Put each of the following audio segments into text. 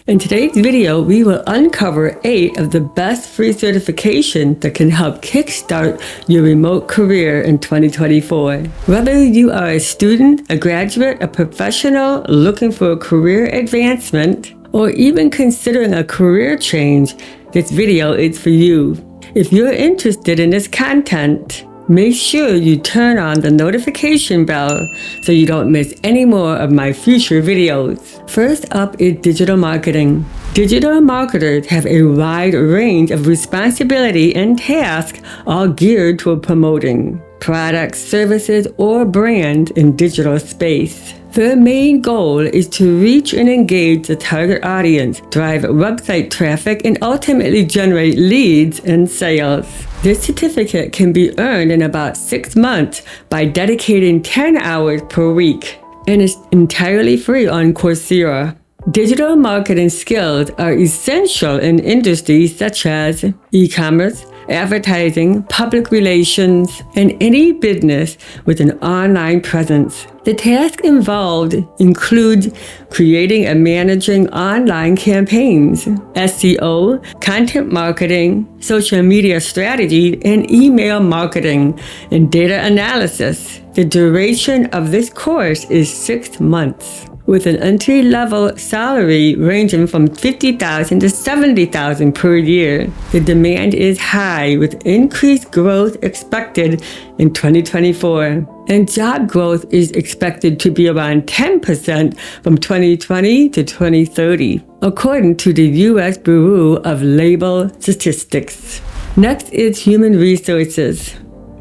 In today's video, we will uncover 8 of the best free certifications that can help kickstart your remote career in 2024. Whether you are a student, a graduate, a professional looking for a career advancement, or even considering a career change, this video is for you. If you're interested in this content, make sure you turn on the notification bell so you don't miss any more of my future videos. First up is digital marketing. Digital marketers have a wide range of responsibility and tasks, all geared toward promoting products, services, or brands in digital space. Their main goal is to reach and engage the target audience, drive website traffic, and ultimately generate leads and sales. This certificate can be earned in about 6 months by dedicating 10 hours per week, and is entirely free on Coursera. Digital marketing skills are essential in industries such as e-commerce, advertising, public relations, and any business with an online presence. The tasks involved include creating and managing online campaigns, SEO, content marketing, social media strategy, and email marketing, and data analysis. The duration of this course is 6 months, with an entry-level salary ranging from $50,000 to $70,000 per year. The demand is high, with increased growth expected in 2024. And job growth is expected to be around 10% from 2020 to 2030, according to the U.S. Bureau of Labor Statistics. Next is human resources.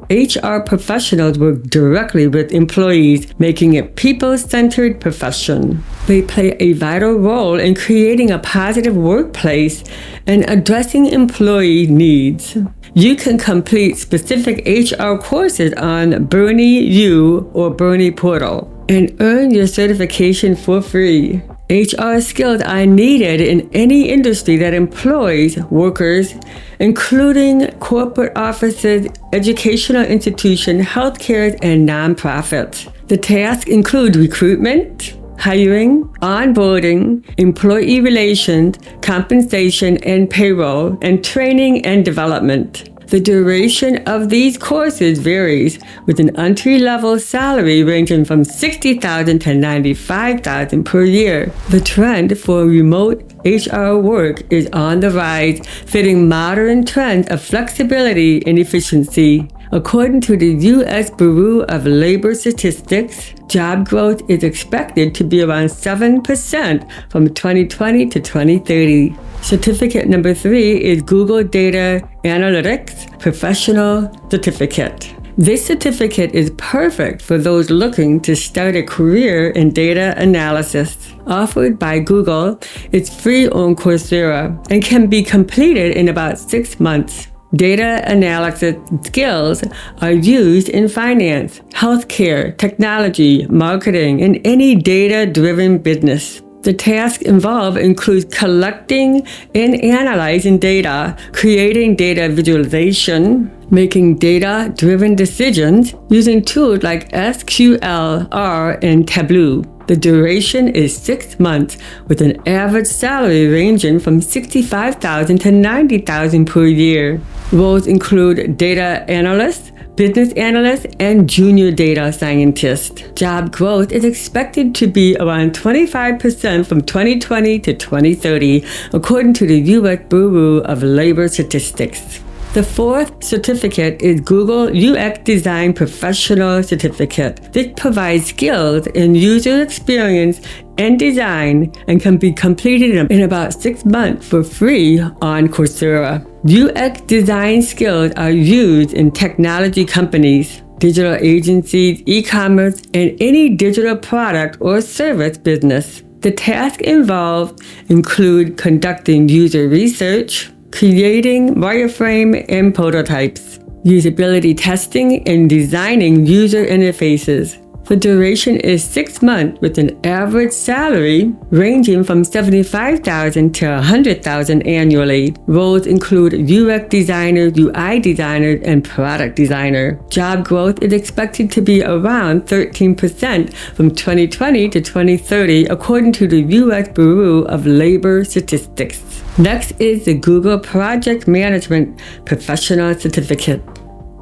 HR professionals work directly with employees, making it a people-centered profession. They play a vital role in creating a positive workplace and addressing employee needs. You can complete specific HR courses on Bernie U or Bernie Portal and earn your certification for free. HR skills are needed in any industry that employs workers, including corporate offices, educational institutions, healthcare, and nonprofits. The tasks include recruitment, hiring, onboarding, employee relations, compensation and payroll, and training and development. The duration of these courses varies, with an entry-level salary ranging from $60,000 to $95,000 per year. The trend for remote HR work is on the rise, fitting modern trends of flexibility and efficiency. According to the U.S. Bureau of Labor Statistics, job growth is expected to be around 7% from 2020 to 2030. Certificate number 3 is Google Data Analytics Professional Certificate. This certificate is perfect for those looking to start a career in data analysis. Offered by Google, it's free on Coursera and can be completed in about 6 months. Data analysis skills are used in finance, healthcare, technology, marketing, and any data-driven business. The tasks involved include collecting and analyzing data, creating data visualization, making data-driven decisions using tools like SQL, R, and Tableau. The duration is 6 months, with an average salary ranging from $65,000 to $90,000 per year. Roles include data analyst, business analyst, and junior data scientist. Job growth is expected to be around 25% from 2020 to 2030, according to the U.S. Bureau of Labor Statistics. The 4th certificate is Google UX Design Professional Certificate. This provides skills in user experience and design and can be completed in about 6 months for free on Coursera. UX design skills are used in technology companies, digital agencies, e-commerce, and any digital product or service business. The tasks involved include conducting user research, creating wireframe and prototypes, usability testing, and designing user interfaces. The duration is 6 months with an average salary ranging from $75,000 to $100,000 annually. Roles include UX designer, UI designer, and product designer. Job growth is expected to be around 13% from 2020 to 2030, according to the U.S. Bureau of Labor Statistics. Next is the Google Project Management Professional Certificate.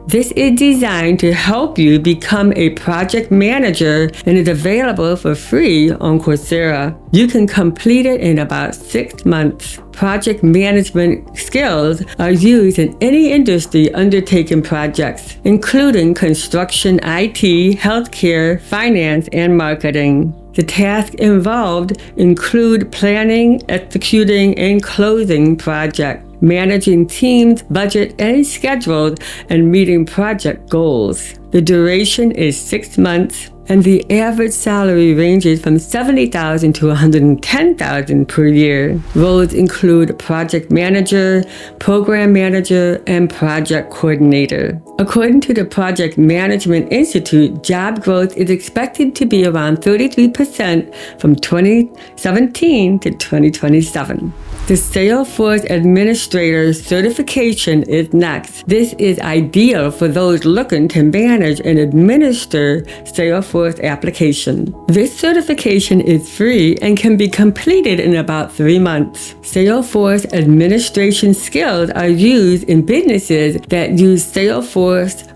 This is designed to help you become a project manager and is available for free on Coursera. You can complete it in about 6 months. Project management skills are used in any industry undertaking projects, including construction, IT, healthcare, finance, and marketing. The tasks involved include planning, executing, and closing projects, managing teams, budget, and schedules, and meeting project goals. The duration is 6 months, and the average salary ranges from $70,000 to $110,000 per year. Roles include project manager, program manager, and project coordinator. According to the Project Management Institute, job growth is expected to be around 33% from 2017 to 2027. The Salesforce Administrator certification is next. This is ideal for those looking to manage and administer Salesforce applications. This certification is free and can be completed in about 3 months. Salesforce administration skills are used in businesses that use Salesforce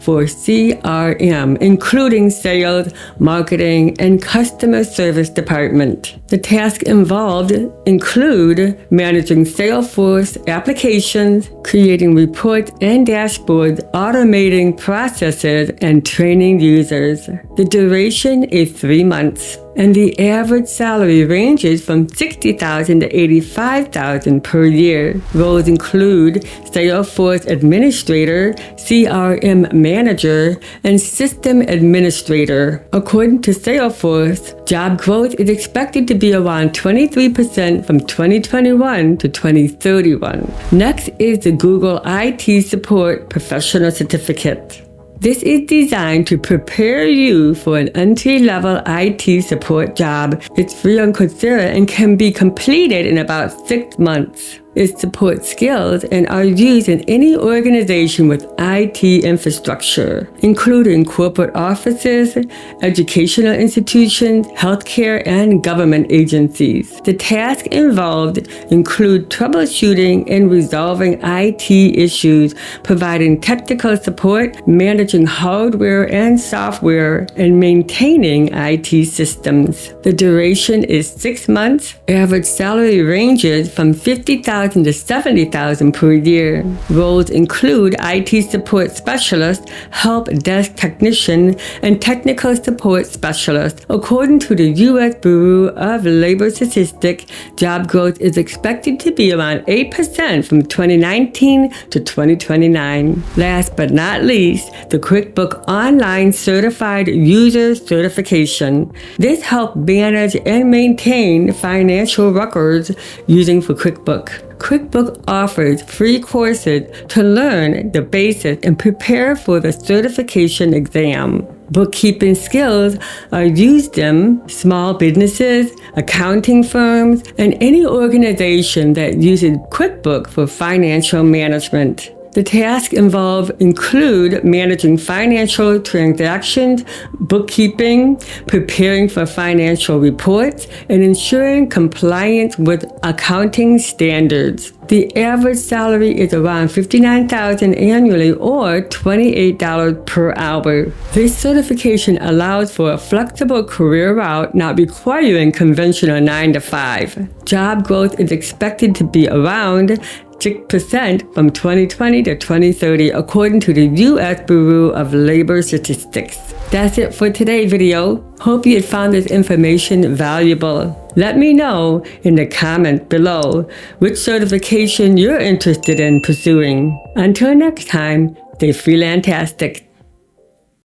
for CRM, including sales, marketing, and customer service department. The tasks involved include managing Salesforce applications, creating reports and dashboards, automating processes, and training users. The duration is 3 months, and the average salary ranges from $60,000 to $85,000 per year. Roles include Salesforce Administrator, CRM Manager, and System Administrator. According to Salesforce, job growth is expected to be around 23% from 2021 to 2031. Next is the Google IT Support Professional Certificate. This is designed to prepare you for an entry-level IT support job. It's free on Coursera and can be completed in about 6 months. It supports skills and are used in any organization with IT infrastructure, including corporate offices, educational institutions, healthcare, and government agencies. The tasks involved include troubleshooting and resolving IT issues, providing technical support, managing hardware and software, and maintaining IT systems. The duration is 6 months. Average salary ranges from $50,000 to $70,000 per year. Roles include IT support specialist, help desk technician, and technical support specialist. According to the U.S. Bureau of Labor Statistics, job growth is expected to be around 8% from 2019 to 2029. Last but not least, the QuickBooks Online Certified User Certification. This helps manage and maintain financial records using for QuickBooks. QuickBooks offers free courses to learn the basics and prepare for the certification exam. Bookkeeping skills are used in small businesses, accounting firms, and any organization that uses QuickBooks for financial management. The tasks involved include managing financial transactions, bookkeeping, preparing for financial reports, and ensuring compliance with accounting standards. The average salary is around $59,000 annually or $28 per hour. This certification allows for a flexible career route not requiring conventional 9 to 5. Job growth is expected to be around 6% from 2020 to 2030, according to the U.S. Bureau of Labor Statistics. That's it for today's video. Hope you found this information valuable. Let me know in the comments below which certification you're interested in pursuing. Until next time, stay freelantastic.